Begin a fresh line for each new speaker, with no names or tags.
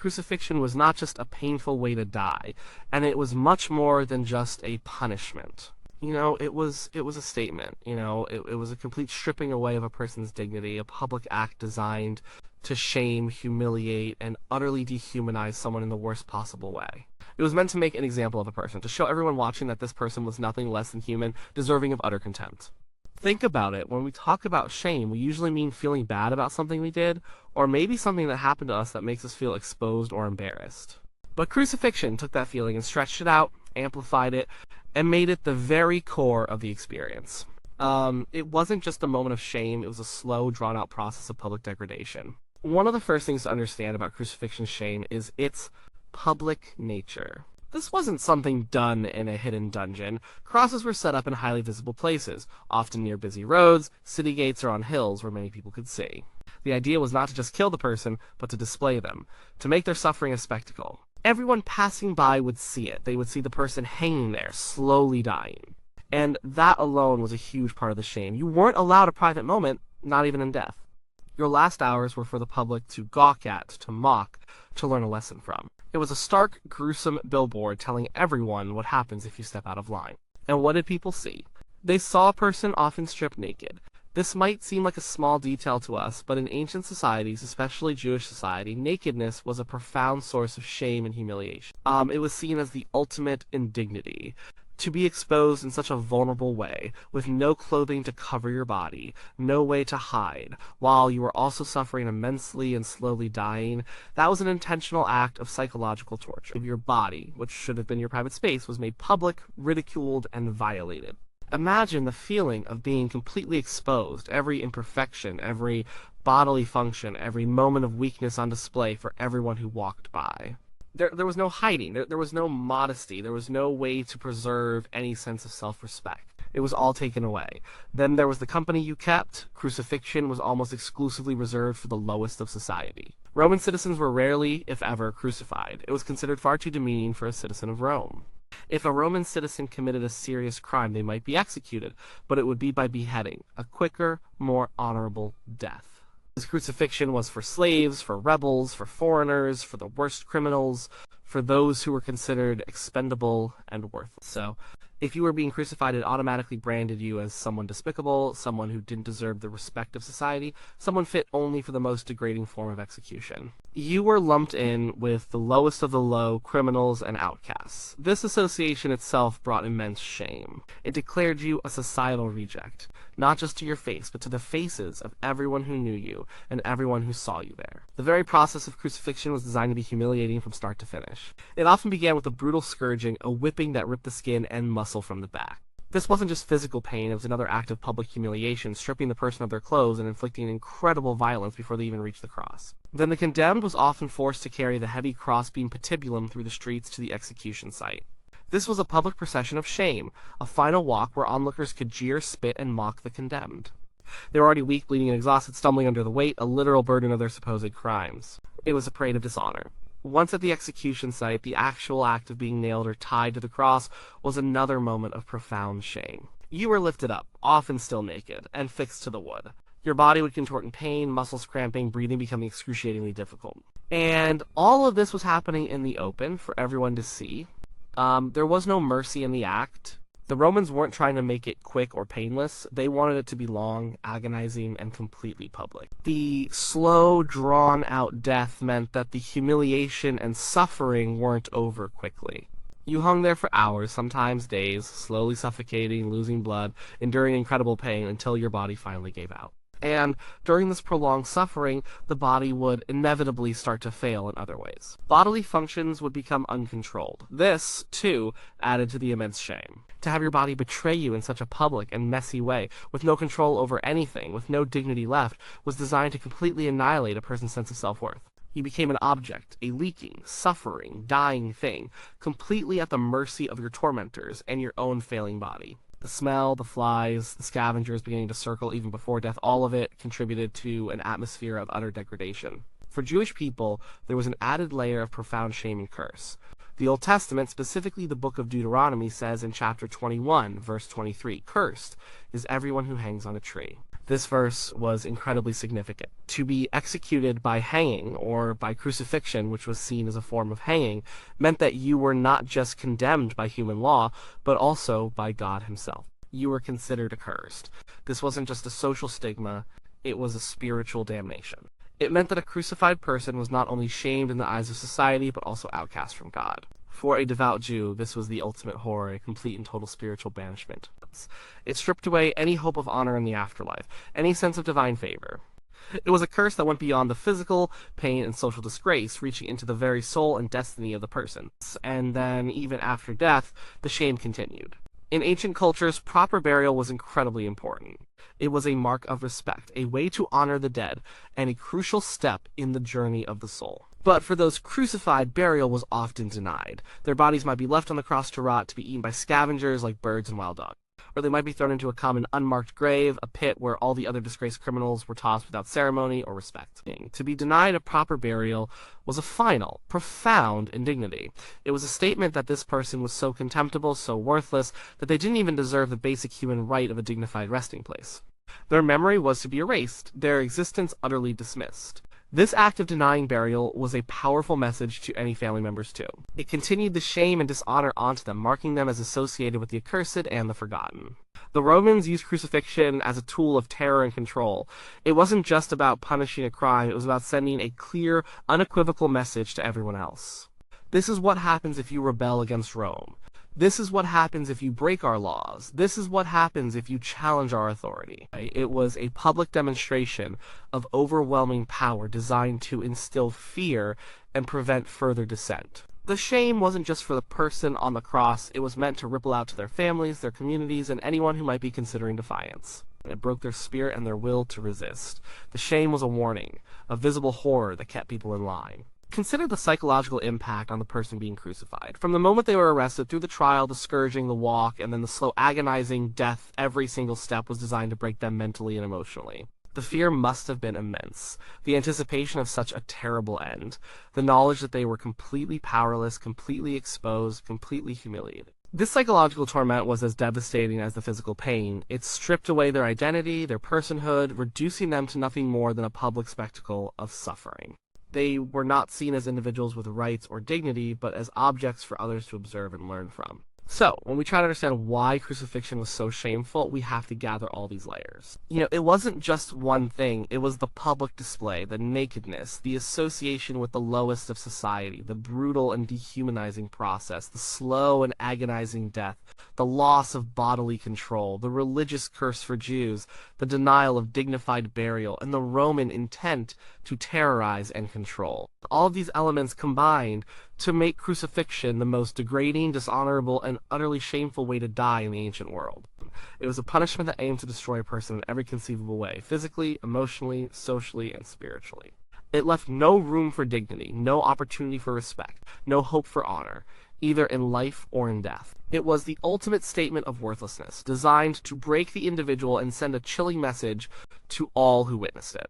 crucifixion was not just a painful way to die, and it was much more than just a punishment. It was a statement. It was a complete stripping away of a person's dignity, a public act designed to shame, humiliate, and utterly dehumanize someone in the worst possible way. It was meant to make an example of a person, to show everyone watching that this person was nothing less than human, deserving of utter contempt. Think about it. When we talk about shame, we usually mean feeling bad about something we did, or maybe something that happened to us that makes us feel exposed or embarrassed. But crucifixion took that feeling and stretched it out, amplified it, and made it the very core of the experience. It wasn't just a moment of shame, it was a slow, drawn-out process of public degradation. One of the first things to understand about crucifixion's shame is its public nature. This wasn't something done in a hidden dungeon. Crosses were set up in highly visible places, often near busy roads, city gates, or on hills where many people could see. The idea was not to just kill the person, but to display them, to make their suffering a spectacle. Everyone passing by would see it. They would see the person hanging there, slowly dying. And that alone was a huge part of the shame. You weren't allowed a private moment, not even in death. Your last hours were for the public to gawk at, to mock, to learn a lesson from. It was a stark, gruesome billboard telling everyone what happens if you step out of line. And what did people see? They saw a person often stripped naked. This might seem like a small detail to us, but in ancient societies, especially Jewish society, nakedness was a profound source of shame and humiliation. It was seen as the ultimate indignity. To be exposed in such a vulnerable way, with no clothing to cover your body, no way to hide, while you were also suffering immensely and slowly dying, that was an intentional act of psychological torture. Your body, which should have been your private space, was made public, ridiculed, and violated. Imagine the feeling of being completely exposed, every imperfection, every bodily function, every moment of weakness on display for everyone who walked by. There was no hiding, there was no modesty, there was no way to preserve any sense of self-respect. It was all taken away. Then there was the company you kept. Crucifixion was almost exclusively reserved for the lowest of society. Roman citizens were rarely, if ever, crucified. It was considered far too demeaning for a citizen of Rome. If a Roman citizen committed a serious crime, they might be executed, but it would be by beheading, a quicker, more honorable death. This crucifixion was for slaves, for rebels, for foreigners, for the worst criminals, for those who were considered expendable and worthless. So, if you were being crucified, it automatically branded you as someone despicable, someone who didn't deserve the respect of society, someone fit only for the most degrading form of execution. You were lumped in with the lowest of the low, criminals and outcasts. This association itself brought immense shame. It declared you a societal reject, not just to your face, but to the faces of everyone who knew you and everyone who saw you there. The very process of crucifixion was designed to be humiliating from start to finish. It often began with a brutal scourging, a whipping that ripped the skin and muscle from the back. This wasn't just physical pain, it was another act of public humiliation, stripping the person of their clothes and inflicting incredible violence before they even reached the cross. Then the condemned was often forced to carry the heavy crossbeam patibulum through the streets to the execution site. This was a public procession of shame, a final walk where onlookers could jeer, spit, and mock the condemned. They were already weak, bleeding, and exhausted, stumbling under the weight, a literal burden of their supposed crimes. It was a parade of dishonor. Once at the execution site, the actual act of being nailed or tied to the cross was another moment of profound shame. You were lifted up, often still naked, and fixed to the wood. Your body would contort in pain, muscles cramping, breathing becoming excruciatingly difficult. And all of this was happening in the open for everyone to see. There was no mercy in the act. The Romans weren't trying to make it quick or painless. They wanted it to be long, agonizing, and completely public. The slow, drawn-out death meant that the humiliation and suffering weren't over quickly. You hung there for hours, sometimes days, slowly suffocating, losing blood, enduring incredible pain until your body finally gave out. And during this prolonged suffering, the body would inevitably start to fail in other ways. Bodily functions would become uncontrolled. This, too, added to the immense shame. To have your body betray you in such a public and messy way, with no control over anything, with no dignity left, was designed to completely annihilate a person's sense of self-worth. You became an object, a leaking, suffering, dying thing, completely at the mercy of your tormentors and your own failing body. The smell, the flies, the scavengers beginning to circle even before death, all of it contributed to an atmosphere of utter degradation. For Jewish people, there was an added layer of profound shame and curse. The Old Testament, specifically the book of Deuteronomy, says in chapter 21, verse 23, "Cursed is everyone who hangs on a tree." This verse was incredibly significant. To be executed by hanging or by crucifixion, which was seen as a form of hanging, meant that you were not just condemned by human law, but also by God himself. You were considered accursed. This wasn't just a social stigma, it was a spiritual damnation. It meant that a crucified person was not only shamed in the eyes of society, but also outcast from God. For a devout Jew, this was the ultimate horror, a complete and total spiritual banishment. It stripped away any hope of honor in the afterlife, any sense of divine favor. It was a curse that went beyond the physical pain and social disgrace, reaching into the very soul and destiny of the person. And then, even after death, the shame continued. In ancient cultures, proper burial was incredibly important. It was a mark of respect, a way to honor the dead, and a crucial step in the journey of the soul. But for those crucified, burial was often denied. Their bodies might be left on the cross to rot, to be eaten by scavengers like birds and wild dogs. Or they might be thrown into a common unmarked grave, a pit where all the other disgraced criminals were tossed without ceremony or respect. To be denied a proper burial was a final, profound indignity. It was a statement that this person was so contemptible, so worthless, that they didn't even deserve the basic human right of a dignified resting place. Their memory was to be erased, their existence utterly dismissed. This act of denying burial was a powerful message to any family members too. It continued the shame and dishonor onto them, marking them as associated with the accursed and the forgotten. The Romans used crucifixion as a tool of terror and control. It wasn't just about punishing a crime, it was about sending a clear, unequivocal message to everyone else. This is what happens if you rebel against Rome. This is what happens if you break our laws. This is what happens if you challenge our authority. It was a public demonstration of overwhelming power designed to instill fear and prevent further dissent. The shame wasn't just for the person on the cross, it was meant to ripple out to their families, their communities, and anyone who might be considering defiance. It broke their spirit and their will to resist. The shame was a warning, a visible horror that kept people in line. Consider the psychological impact on the person being crucified. From the moment they were arrested, through the trial, the scourging, the walk, and then the slow agonizing death, every single step was designed to break them mentally and emotionally. The fear must have been immense. The anticipation of such a terrible end. The knowledge that they were completely powerless, completely exposed, completely humiliated. This psychological torment was as devastating as the physical pain. It stripped away their identity, their personhood, reducing them to nothing more than a public spectacle of suffering. They were not seen as individuals with rights or dignity, but as objects for others to observe and learn from. So, when we try to understand why crucifixion was so shameful, we have to gather all these layers. It wasn't just one thing. It was the public display, the nakedness, the association with the lowest of society, the brutal and dehumanizing process, the slow and agonizing death, the loss of bodily control, the religious curse for Jews, the denial of dignified burial, and the Roman intent to terrorize and control. All of these elements combined to make crucifixion the most degrading, dishonorable, and utterly shameful way to die in the ancient world. It was a punishment that aimed to destroy a person in every conceivable way, physically, emotionally, socially, and spiritually. It left no room for dignity, no opportunity for respect, no hope for honor, either in life or in death. It was the ultimate statement of worthlessness, designed to break the individual and send a chilling message to all who witnessed it.